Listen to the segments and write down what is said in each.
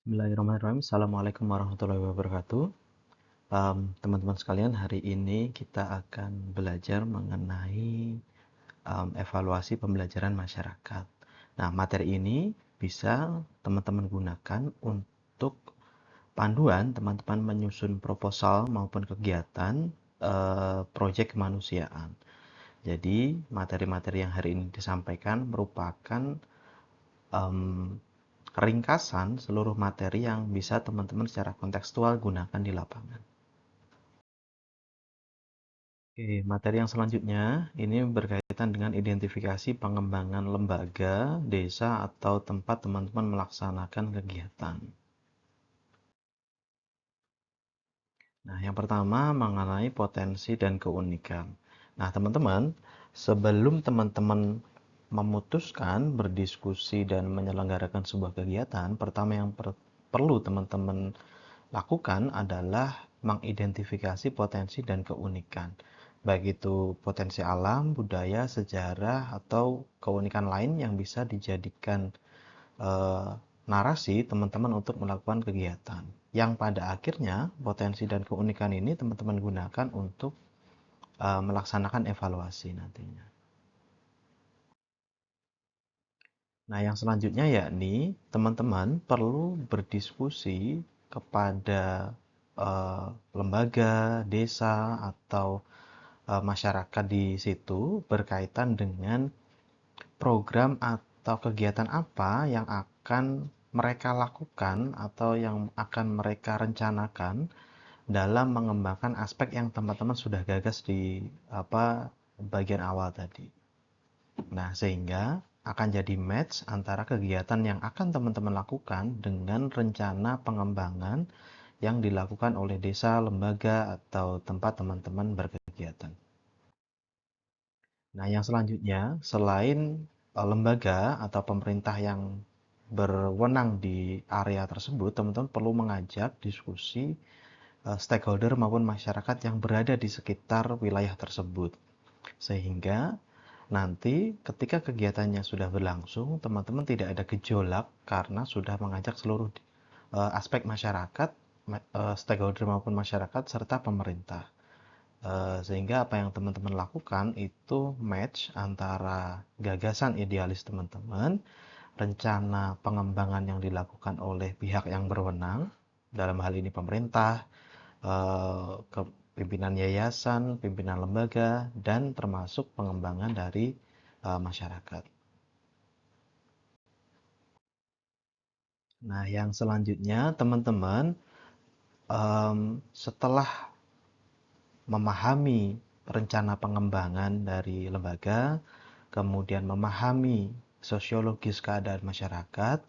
Bismillahirrahmanirrahim. Assalamualaikum warahmatullahi wabarakatuh. Teman-teman sekalian, hari ini kita akan belajar mengenai evaluasi pembelajaran masyarakat. Nah, materi ini bisa teman-teman gunakan untuk panduan teman-teman menyusun proposal maupun kegiatan proyek kemanusiaan. Jadi, materi-materi yang hari ini disampaikan merupakan um, ringkasan seluruh materi yang bisa teman-teman secara kontekstual gunakan di lapangan. Oke, materi yang selanjutnya ini berkaitan dengan identifikasi pengembangan lembaga, desa, atau tempat teman-teman melaksanakan kegiatan. Nah, yang pertama mengenai potensi dan keunikan. Nah, teman-teman, sebelum teman-teman memutuskan berdiskusi dan menyelenggarakan sebuah kegiatan, pertama yang perlu teman-teman lakukan adalah mengidentifikasi potensi dan keunikan, baik itu potensi alam, budaya, sejarah, atau keunikan lain yang bisa dijadikan eh, narasi teman-teman untuk melakukan kegiatan. Yang pada akhirnya potensi dan keunikan ini teman-teman gunakan untuk melaksanakan evaluasi nantinya. Nah, yang selanjutnya yakni teman-teman perlu berdiskusi kepada lembaga, desa, atau masyarakat di situ berkaitan dengan program atau kegiatan apa yang akan mereka lakukan atau yang akan mereka rencanakan dalam mengembangkan aspek yang teman-teman sudah gagas di bagian awal tadi. Nah, sehingga akan jadi match antara kegiatan yang akan teman-teman lakukan dengan rencana pengembangan yang dilakukan oleh desa, lembaga, atau tempat teman-teman berkegiatan. Nah, yang selanjutnya, selain lembaga atau pemerintah yang berwenang di area tersebut, teman-teman perlu mengajak diskusi stakeholder maupun masyarakat yang berada di sekitar wilayah tersebut. Sehingga nanti ketika kegiatannya sudah berlangsung, teman-teman tidak ada gejolak karena sudah mengajak seluruh aspek masyarakat, stakeholder maupun masyarakat, serta pemerintah. Sehingga apa yang teman-teman lakukan itu match antara gagasan idealis teman-teman, rencana pengembangan yang dilakukan oleh pihak yang berwenang, dalam hal ini pemerintah, ke pimpinan yayasan, pimpinan lembaga, dan termasuk pengembangan dari masyarakat. Nah, yang selanjutnya teman-teman setelah memahami rencana pengembangan dari lembaga, kemudian memahami sosiologis keadaan masyarakat,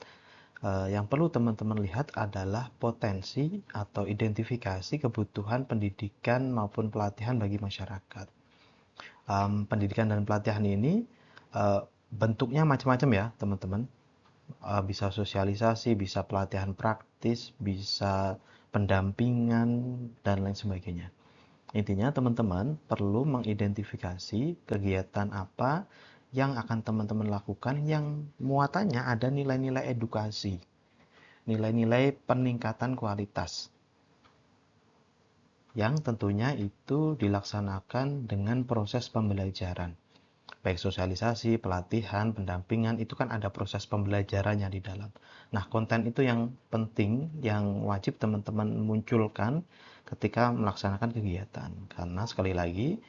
yang perlu teman-teman lihat adalah potensi atau identifikasi kebutuhan pendidikan maupun pelatihan bagi masyarakat. Pendidikan dan pelatihan ini bentuknya macam-macam ya, teman-teman. Bisa sosialisasi, bisa pelatihan praktis, bisa pendampingan, dan lain sebagainya. Intinya teman-teman perlu mengidentifikasi kegiatan apa yang akan teman-teman lakukan yang muatannya ada nilai-nilai edukasi, nilai-nilai peningkatan kualitas, yang tentunya itu dilaksanakan dengan proses pembelajaran. Baik sosialisasi, pelatihan, pendampingan, itu kan ada proses pembelajarannya di dalam. Nah, konten itu yang penting, yang wajib teman-teman munculkan ketika melaksanakan kegiatan. Karena sekali lagi,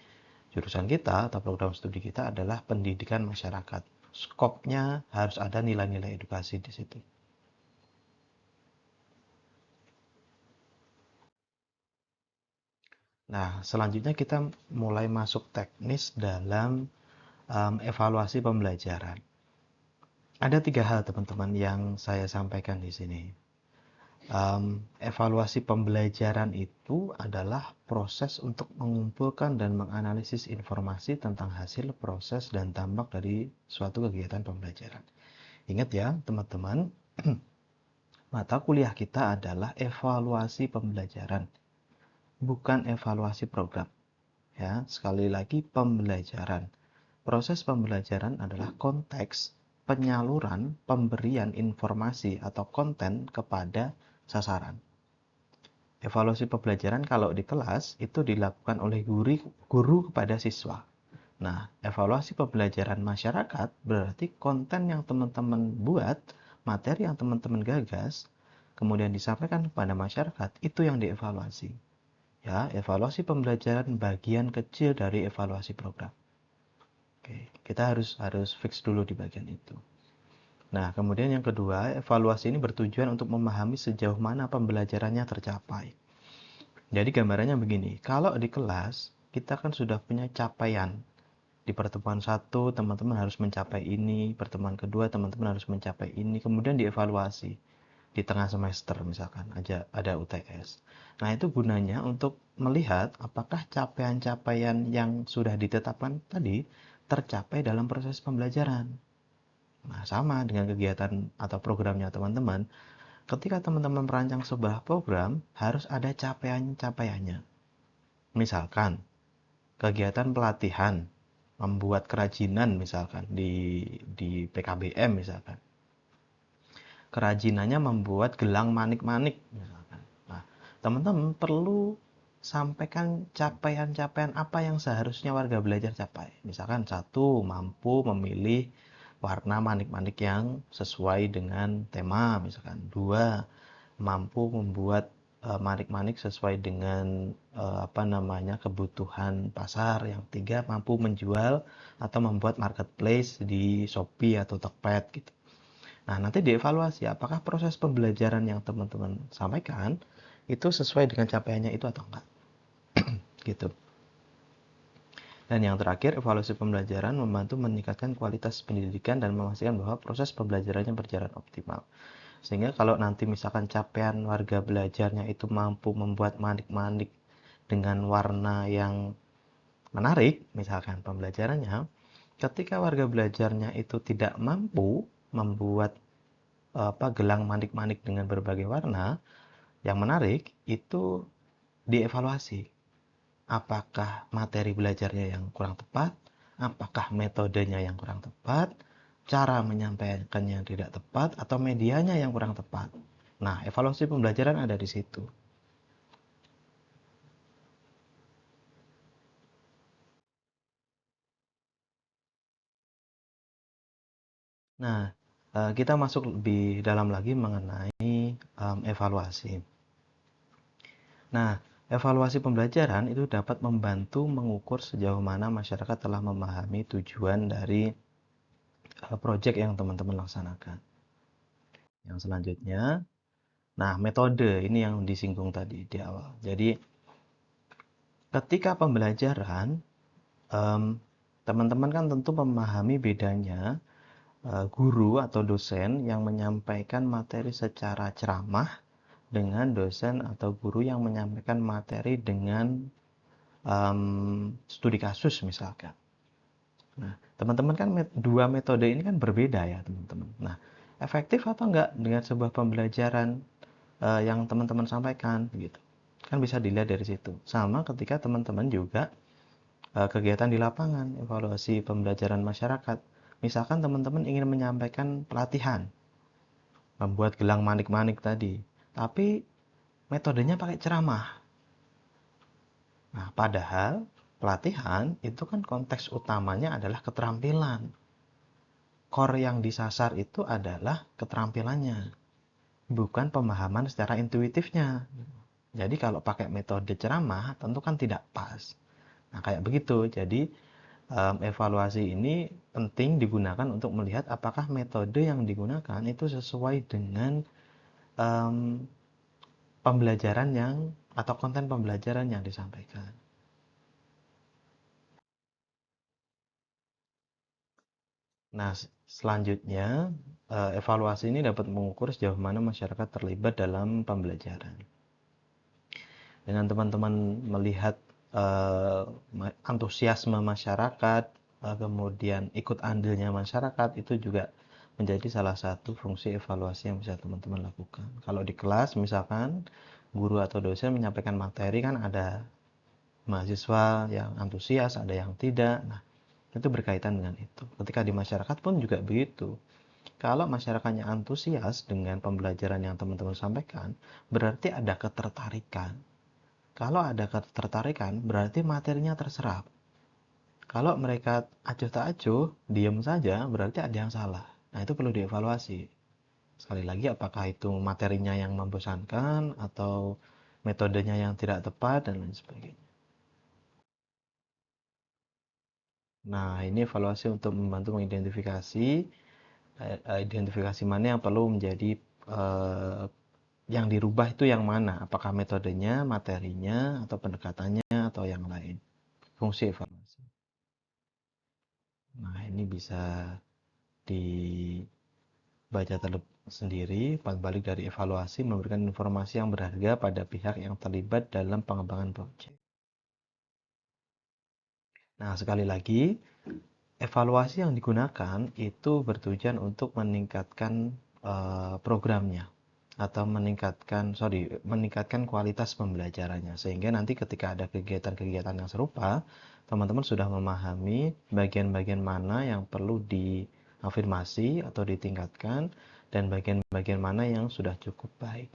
jurusan kita atau program studi kita adalah pendidikan masyarakat. Skopnya harus ada nilai-nilai edukasi di situ. Nah, selanjutnya kita mulai masuk teknis dalam evaluasi pembelajaran. Ada 3 hal teman-teman yang saya sampaikan di sini. Evaluasi pembelajaran itu adalah proses untuk mengumpulkan dan menganalisis informasi tentang hasil, proses, dan dampak dari suatu kegiatan pembelajaran. Ingat ya, teman-teman, mata kuliah kita adalah evaluasi pembelajaran, bukan evaluasi program. Ya, sekali lagi pembelajaran. Proses pembelajaran adalah konteks penyaluran, pemberian informasi atau konten kepada sasaran. Evaluasi pembelajaran kalau di kelas itu dilakukan oleh guru kepada siswa. Nah, evaluasi pembelajaran masyarakat berarti konten yang teman-teman buat, materi yang teman-teman gagas, kemudian disampaikan kepada masyarakat, itu yang dievaluasi. Ya, evaluasi pembelajaran bagian kecil dari evaluasi program. Oke, kita harus fix dulu di bagian itu. Nah, kemudian yang kedua, evaluasi ini bertujuan untuk memahami sejauh mana pembelajarannya tercapai. Jadi gambarannya begini, kalau di kelas kita kan sudah punya capaian. Di pertemuan satu, teman-teman harus mencapai ini, pertemuan kedua, teman-teman harus mencapai ini, kemudian dievaluasi di tengah semester misalkan ada UTS. Nah, itu gunanya untuk melihat apakah capaian-capaian yang sudah ditetapkan tadi tercapai dalam proses pembelajaran. Nah, sama dengan kegiatan atau programnya teman-teman. Ketika teman-teman merancang sebuah program, harus ada capaian-capaiannya. Misalkan, kegiatan pelatihan, membuat kerajinan misalkan di PKBM misalkan. Kerajinannya membuat gelang manik-manik misalkan. Nah, teman-teman perlu sampaikan capaian-capaian apa yang seharusnya warga belajar capai. Misalkan satu, mampu memilih warna manik-manik yang sesuai dengan tema misalkan. Dua, mampu membuat manik-manik sesuai dengan apa namanya kebutuhan pasar. Yang tiga, mampu menjual atau membuat marketplace di Shopee atau Tokped gitu. Nah, nanti dievaluasi apakah proses pembelajaran yang teman-teman sampaikan itu sesuai dengan capaiannya itu atau enggak. Gitu. Dan yang terakhir, evaluasi pembelajaran membantu meningkatkan kualitas pendidikan dan memastikan bahwa proses pembelajarannya berjalan optimal. Sehingga kalau nanti misalkan capaian warga belajarnya itu mampu membuat manik-manik dengan warna yang menarik, misalkan pembelajarannya, ketika warga belajarnya itu tidak mampu membuat gelang manik-manik dengan berbagai warna yang menarik, itu dievaluasi. Apakah materi belajarnya yang kurang tepat? Apakah metodenya yang kurang tepat? Cara menyampaikannya yang tidak tepat? Atau medianya yang kurang tepat? Nah, evaluasi pembelajaran ada di situ. Nah, kita masuk lebih dalam lagi mengenai evaluasi. Nah, evaluasi pembelajaran itu dapat membantu mengukur sejauh mana masyarakat telah memahami tujuan dari proyek yang teman-teman laksanakan. Yang selanjutnya, nah metode ini yang disinggung tadi di awal. Jadi, ketika pembelajaran, teman-teman kan tentu memahami bedanya guru atau dosen yang menyampaikan materi secara ceramah dengan dosen atau guru yang menyampaikan materi dengan studi kasus misalkan. Nah, teman-teman kan dua metode ini kan berbeda ya teman-teman. Nah, efektif atau enggak dengan sebuah pembelajaran yang teman-teman sampaikan gitu. Kan bisa dilihat dari situ. Sama ketika teman-teman juga kegiatan di lapangan, evaluasi pembelajaran masyarakat. Misalkan teman-teman ingin menyampaikan pelatihan, membuat gelang manik-manik tadi, tapi metodenya pakai ceramah. Nah, padahal pelatihan itu kan konteks utamanya adalah keterampilan. Core yang disasar itu adalah keterampilannya, bukan pemahaman secara intuitifnya. Jadi kalau pakai metode ceramah tentu kan tidak pas. Nah, kayak begitu. Jadi evaluasi ini penting digunakan untuk melihat apakah metode yang digunakan itu sesuai dengan um, pembelajaran yang atau konten pembelajaran yang disampaikan. Nah, selanjutnya evaluasi ini dapat mengukur sejauh mana masyarakat terlibat dalam pembelajaran. Dengan teman-teman melihat uh, antusiasme masyarakat, kemudian ikut andilnya masyarakat, itu juga menjadi salah satu fungsi evaluasi yang bisa teman-teman lakukan. Kalau di kelas misalkan guru atau dosen menyampaikan materi kan ada mahasiswa yang antusias, ada yang tidak. Nah, itu berkaitan dengan itu. Ketika di masyarakat pun juga begitu. Kalau masyarakatnya antusias dengan pembelajaran yang teman-teman sampaikan, berarti ada ketertarikan. Kalau ada ketertarikan, berarti materinya terserap. Kalau mereka acuh tak acuh, diam saja, berarti ada yang salah. Nah, itu perlu dievaluasi. Sekali lagi, apakah itu materinya yang membosankan, atau metodenya yang tidak tepat, dan lain sebagainya. Nah, ini evaluasi untuk membantu mengidentifikasi identifikasi mana yang perlu menjadi eh, yang dirubah itu yang mana? Apakah metodenya, materinya, atau pendekatannya, atau yang lain? Fungsi evaluasi. Nah, ini bisa dibaca sendiri. Balik dari evaluasi memberikan informasi yang berharga pada pihak yang terlibat dalam pengembangan proyek. Nah, sekali lagi, evaluasi yang digunakan itu bertujuan untuk meningkatkan programnya atau meningkatkan kualitas pembelajarannya sehingga nanti ketika ada kegiatan-kegiatan yang serupa, teman-teman sudah memahami bagian-bagian mana yang perlu diafirmasi atau ditingkatkan dan bagian-bagian mana yang sudah cukup baik.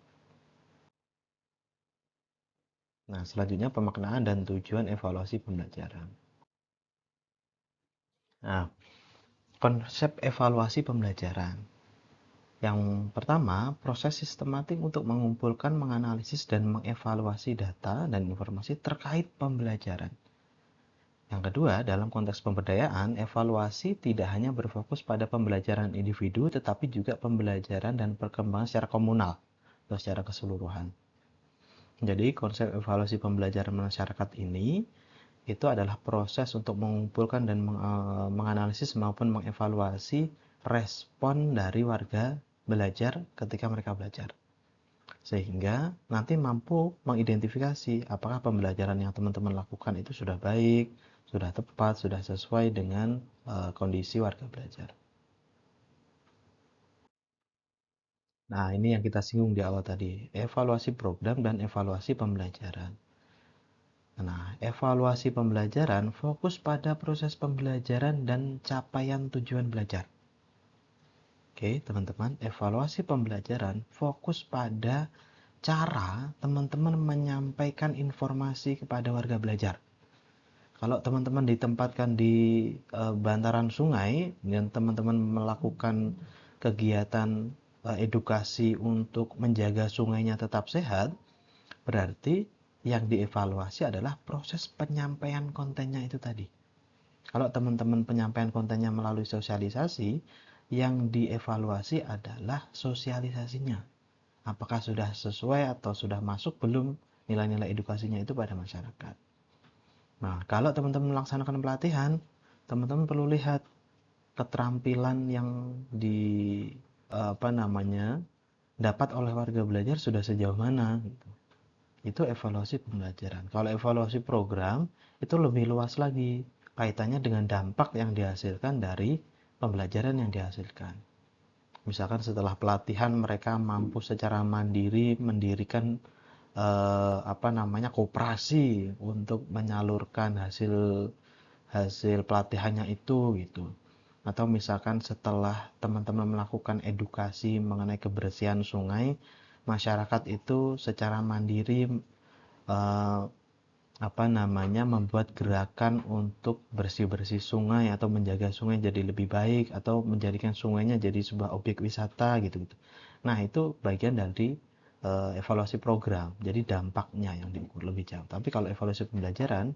Nah, selanjutnya pemaknaan dan tujuan evaluasi pembelajaran. Nah, konsep evaluasi pembelajaran. Yang pertama, proses sistematik untuk mengumpulkan, menganalisis, dan mengevaluasi data dan informasi terkait pembelajaran. Yang kedua, dalam konteks pemberdayaan, evaluasi tidak hanya berfokus pada pembelajaran individu, tetapi juga pembelajaran dan perkembangan secara komunal atau secara keseluruhan. Jadi, konsep evaluasi pembelajaran masyarakat ini itu adalah proses untuk mengumpulkan dan menganalisis maupun mengevaluasi respon dari warga belajar ketika mereka belajar. Sehingga nanti mampu mengidentifikasi apakah pembelajaran yang teman-teman lakukan itu sudah baik, sudah tepat, sudah sesuai dengan kondisi warga belajar. Nah, ini yang kita singgung di awal tadi, evaluasi program dan evaluasi pembelajaran. Nah, evaluasi pembelajaran fokus pada proses pembelajaran dan capaian tujuan belajar. Oke, teman-teman, evaluasi pembelajaran fokus pada cara teman-teman menyampaikan informasi kepada warga belajar. Kalau teman-teman ditempatkan di bantaran sungai dan teman-teman melakukan kegiatan edukasi untuk menjaga sungainya tetap sehat, berarti yang dievaluasi adalah proses penyampaian kontennya itu tadi. Kalau teman-teman penyampaian kontennya melalui sosialisasi, yang dievaluasi adalah sosialisasinya. Apakah sudah sesuai atau sudah masuk belum nilai-nilai edukasinya itu pada masyarakat. Nah, kalau teman-teman melaksanakan pelatihan, teman-teman perlu lihat keterampilan yang di apa namanya dapat oleh warga belajar sudah sejauh mana gitu. Itu evaluasi pembelajaran. Kalau evaluasi program itu lebih luas lagi kaitannya dengan dampak yang dihasilkan dari pembelajaran yang dihasilkan. Misalkan setelah pelatihan mereka mampu secara mandiri mendirikan koperasi untuk menyalurkan hasil hasil pelatihannya itu gitu. Atau misalkan setelah teman-teman melakukan edukasi mengenai kebersihan sungai, masyarakat itu secara mandiri eh, membuat gerakan untuk bersih-bersih sungai atau menjaga sungai jadi lebih baik atau menjadikan sungainya jadi sebuah objek wisata gitu-gitu. Nah, itu bagian dari evaluasi program. Jadi dampaknya yang diukur lebih jauh. Tapi kalau evaluasi pembelajaran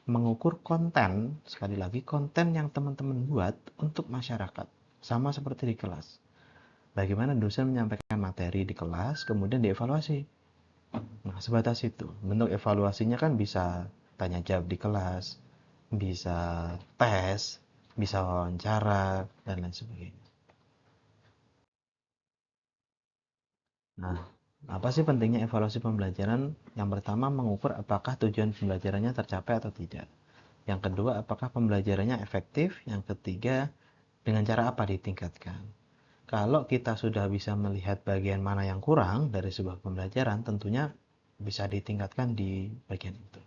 mengukur konten, sekali lagi konten yang teman-teman buat untuk masyarakat. Sama seperti di kelas. Bagaimana dosen menyampaikan materi di kelas, kemudian dievaluasi. Nah, sebatas itu. Bentuk evaluasinya kan bisa tanya jawab di kelas, bisa tes, bisa wawancara, dan lain sebagainya. Nah, apa sih pentingnya evaluasi pembelajaran? Yang pertama, mengukur apakah tujuan pembelajarannya tercapai atau tidak. Yang kedua, apakah pembelajarannya efektif. Yang ketiga, dengan cara apa ditingkatkan. Kalau kita sudah bisa melihat bagian mana yang kurang dari sebuah pembelajaran, tentunya bisa ditingkatkan di bagian itu.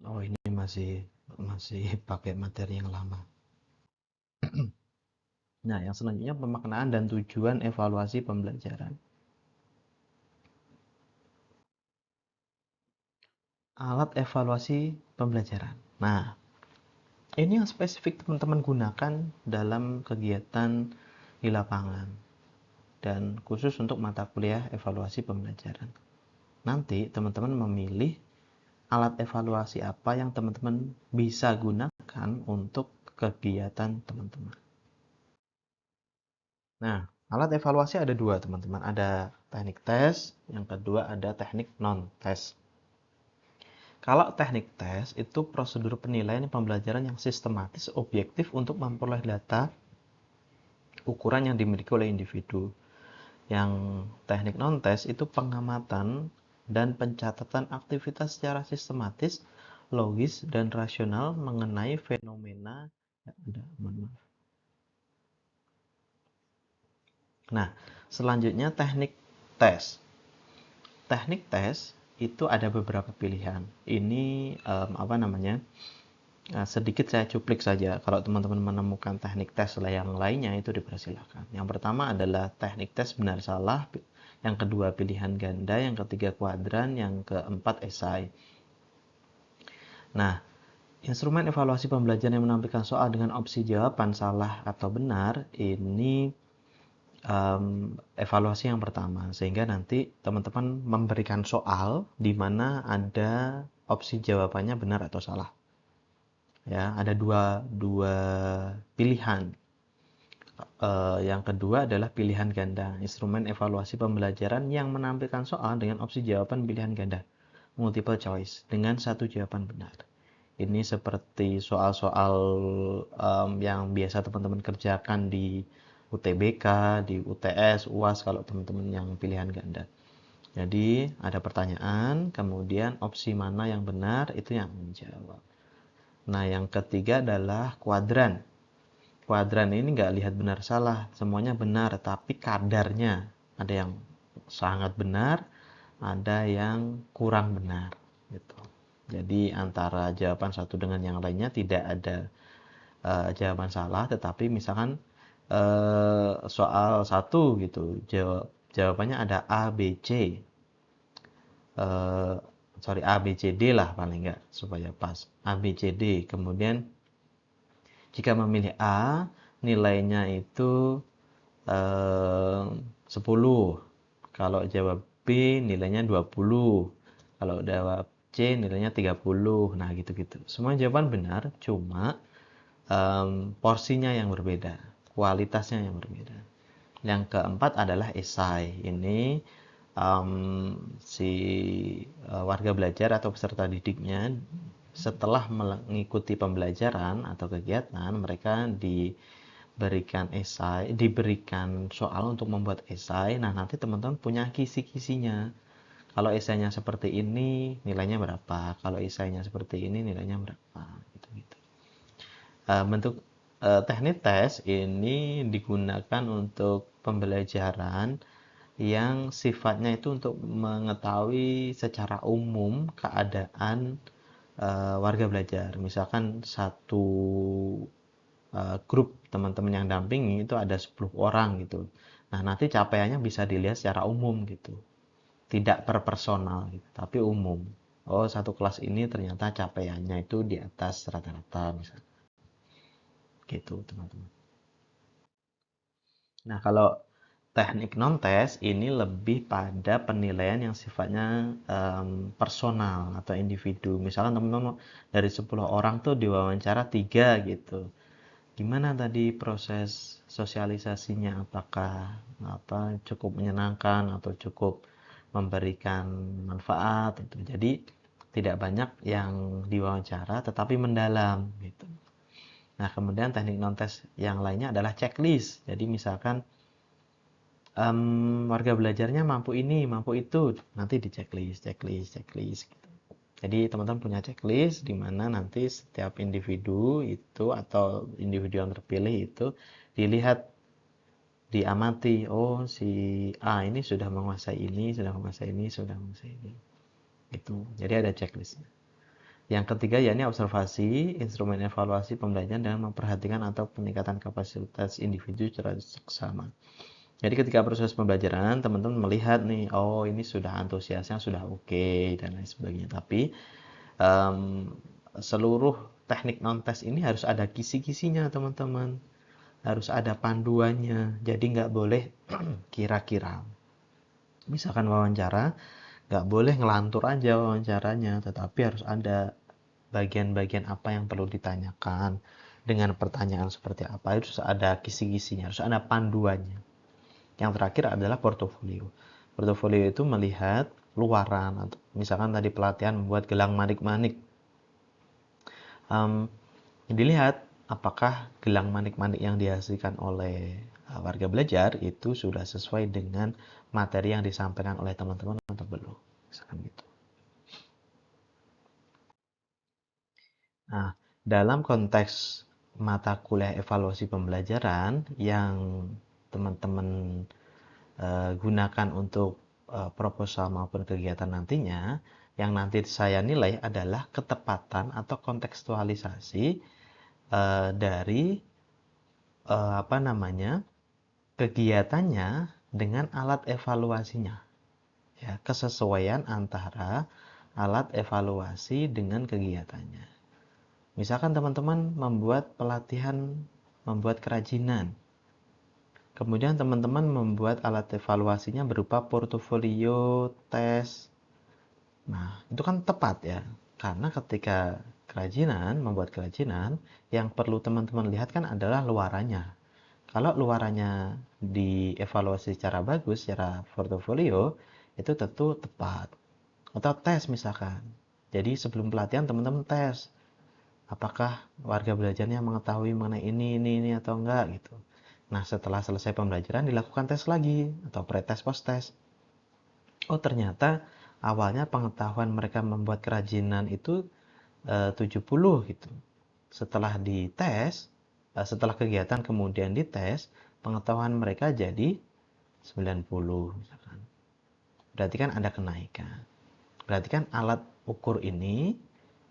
Oh, ini masih masih pakai materi yang lama. Nah, yang selanjutnya pemaknaan dan tujuan evaluasi pembelajaran. Alat evaluasi pembelajaran. Nah, ini yang spesifik teman-teman gunakan dalam kegiatan di lapangan dan khusus untuk mata kuliah evaluasi pembelajaran. Nanti teman-teman memilih alat evaluasi apa yang teman-teman bisa gunakan untuk kegiatan teman-teman. Nah, alat evaluasi ada dua teman-teman. Ada teknik tes, yang kedua ada teknik non-tes. Kalau teknik tes itu prosedur penilaian pembelajaran yang sistematis, objektif untuk memperoleh data ukuran yang dimiliki oleh individu. Yang teknik non-tes itu pengamatan dan pencatatan aktivitas secara sistematis, logis, dan rasional mengenai fenomena. Nah, selanjutnya teknik tes. Teknik tes itu ada beberapa pilihan. Ini apa namanya? Sedikit saya cuplik saja. Kalau teman-teman menemukan teknik tes yang lainnya itu dipersilakan. Yang pertama adalah teknik tes benar salah, yang kedua pilihan ganda, yang ketiga kuadran, yang keempat esai. Nah, instrumen evaluasi pembelajaran yang menampilkan soal dengan opsi jawaban salah atau benar ini evaluasi yang pertama, sehingga nanti teman-teman memberikan soal di mana ada opsi jawabannya benar atau salah. Ya, ada dua pilihan. Yang kedua adalah pilihan ganda, instrumen evaluasi pembelajaran yang menampilkan soal dengan opsi jawaban pilihan ganda, multiple choice, dengan satu jawaban benar. Ini seperti soal-soal yang biasa teman-teman kerjakan di UTBK, di UTS, UAS kalau teman-teman yang pilihan ganda. Jadi ada pertanyaan, kemudian opsi mana yang benar itu yang menjawab. Nah, yang ketiga adalah kuadran. Kuadran ini nggak lihat benar salah, semuanya benar, tapi kadarnya ada yang sangat benar, ada yang kurang benar, gitu. Jadi antara jawaban satu dengan yang lainnya tidak ada jawaban salah, tetapi misalkan soal satu gitu, jawabannya ada A, B, C, eh, sorry A, B, C, D lah paling nggak supaya pas A, B, C, D. Kemudian jika memilih A, nilainya itu 10. Kalau jawab B, nilainya 20. Kalau jawab C, nilainya 30. Nah, gitu-gitu. Semua jawaban benar, cuma porsinya yang berbeda, kualitasnya yang berbeda. Yang keempat adalah esai. Ini um, si warga belajar atau peserta didiknya setelah mengikuti pembelajaran atau kegiatan, mereka diberikan soal untuk membuat esai. Nah, nanti teman-teman punya kisi-kisinya. Kalau esainya seperti ini, nilainya berapa? Kalau esainya seperti ini, nilainya berapa? Gitu-gitu. Bentuk teknik tes ini digunakan untuk pembelajaran yang sifatnya itu untuk mengetahui secara umum keadaan warga belajar. Misalkan satu grup teman-teman yang dampingi itu ada 10 orang gitu. Nah, nanti capaiannya bisa dilihat secara umum gitu. Tidak per personal gitu, tapi umum. Oh, satu kelas ini ternyata capaiannya itu di atas rata-rata misalnya. Gitu, teman-teman. Nah, kalau teknik non-tes ini lebih pada penilaian yang sifatnya personal atau individu. Misalkan teman-teman dari 10 orang tuh diwawancara 3 gitu. Gimana tadi proses sosialisasinya? Apakah cukup menyenangkan atau cukup memberikan manfaat itu. Jadi tidak banyak yang diwawancara tetapi mendalam gitu. Nah, kemudian teknik non-tes yang lainnya adalah checklist. Jadi misalkan warga belajarnya mampu ini, mampu itu, nanti di checklist, checklist, checklist. Gitu. Jadi teman-teman punya checklist di mana nanti setiap individu itu atau individu yang terpilih itu dilihat, diamati. Oh, si A ini sudah menguasai ini, sudah menguasai ini, sudah menguasai ini. Itu. Jadi ada checklistnya. Yang ketiga yakni observasi, instrumen evaluasi pembelajaran dengan memperhatikan atau peningkatan kapasitas individu secara seksama. Jadi ketika proses pembelajaran, teman-teman melihat nih, oh ini sudah antusiasnya sudah oke, dan lain sebagainya. Tapi seluruh teknik non-tes ini harus ada kisi-kisinya, teman-teman. Harus ada panduannya. Jadi nggak boleh kira-kira. Misalkan wawancara, nggak boleh ngelantur aja wawancaranya, tetapi harus ada bagian-bagian apa yang perlu ditanyakan, dengan pertanyaan seperti apa, harus ada kisi-kisinya, harus ada panduannya. Yang terakhir adalah portofolio. Portofolio itu melihat luaran, atau misalkan tadi pelatihan membuat gelang manik-manik. Dilihat apakah gelang manik-manik yang dihasilkan oleh warga belajar itu sudah sesuai dengan materi yang disampaikan oleh teman-teman atau belum. Misalkan gitu. Nah, dalam konteks mata kuliah evaluasi pembelajaran yang teman-teman gunakan untuk proposal maupun kegiatan nantinya, yang nanti saya nilai adalah ketepatan atau kontekstualisasi dari apa namanya kegiatannya dengan alat evaluasinya. Ya, kesesuaian antara alat evaluasi dengan kegiatannya. Misalkan teman-teman membuat pelatihan membuat kerajinan. Kemudian teman-teman membuat alat evaluasinya berupa portofolio, tes. Nah, itu kan tepat ya. Karena ketika membuat kerajinan, yang perlu teman-teman lihat kan adalah luarannya. Kalau luarannya dievaluasi secara bagus, secara portofolio, itu tentu tepat. Atau tes misalkan. Jadi sebelum pelatihan teman-teman tes. Apakah warga belajarnya mengetahui mengenai ini atau enggak gitu. Nah, setelah selesai pembelajaran dilakukan tes lagi atau pre-tes, post-tes. Oh, ternyata awalnya pengetahuan mereka membuat kerajinan itu 70 gitu. Setelah dites, setelah kegiatan kemudian dites, pengetahuan mereka jadi 90 misalkan. Berarti kan ada kenaikan. Berarti kan alat ukur ini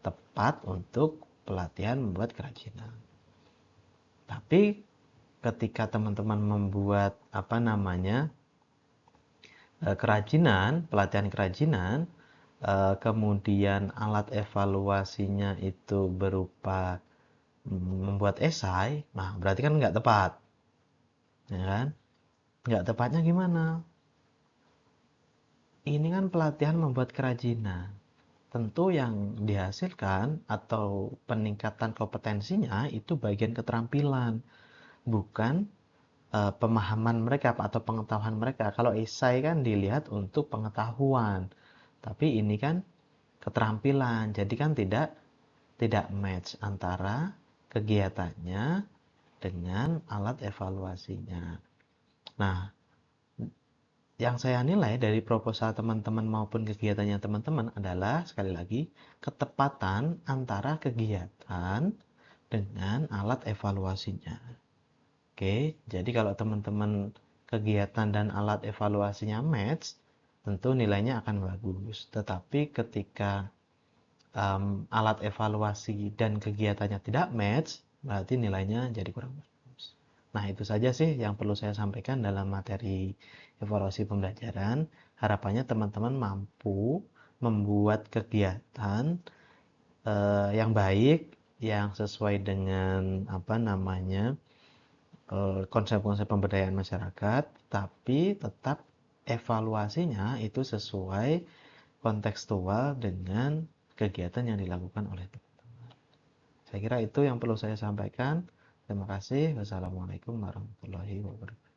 tepat untuk pelatihan membuat kerajinan. Tapi ketika teman-teman membuat apa namanya kerajinan, pelatihan kerajinan, kemudian alat evaluasinya itu berupa membuat esai, nah berarti kan nggak tepat, ya kan? Nggak tepatnya gimana? Ini kan pelatihan membuat kerajinan. Tentu yang dihasilkan atau peningkatan kompetensinya itu bagian keterampilan, bukan pemahaman mereka atau pengetahuan mereka. Kalau esai kan dilihat untuk pengetahuan, tapi ini kan keterampilan. Jadi kan tidak match antara kegiatannya dengan alat evaluasinya. Nah, yang saya nilai dari proposal teman-teman maupun kegiatannya teman-teman adalah sekali lagi ketepatan antara kegiatan dengan alat evaluasinya. Oke, jadi kalau teman-teman kegiatan dan alat evaluasinya match, tentu nilainya akan bagus. Tetapi ketika alat evaluasi dan kegiatannya tidak match, berarti nilainya jadi kurang bagus. Nah, itu saja sih yang perlu saya sampaikan dalam materi evaluasi pembelajaran. Harapannya teman-teman mampu membuat kegiatan yang baik, yang sesuai dengan apa namanya konsep-konsep pemberdayaan masyarakat, tapi tetap evaluasinya itu sesuai kontekstual dengan kegiatan yang dilakukan oleh teman-teman. Saya kira itu yang perlu saya sampaikan. Terima kasih. Wassalamualaikum warahmatullahi wabarakatuh.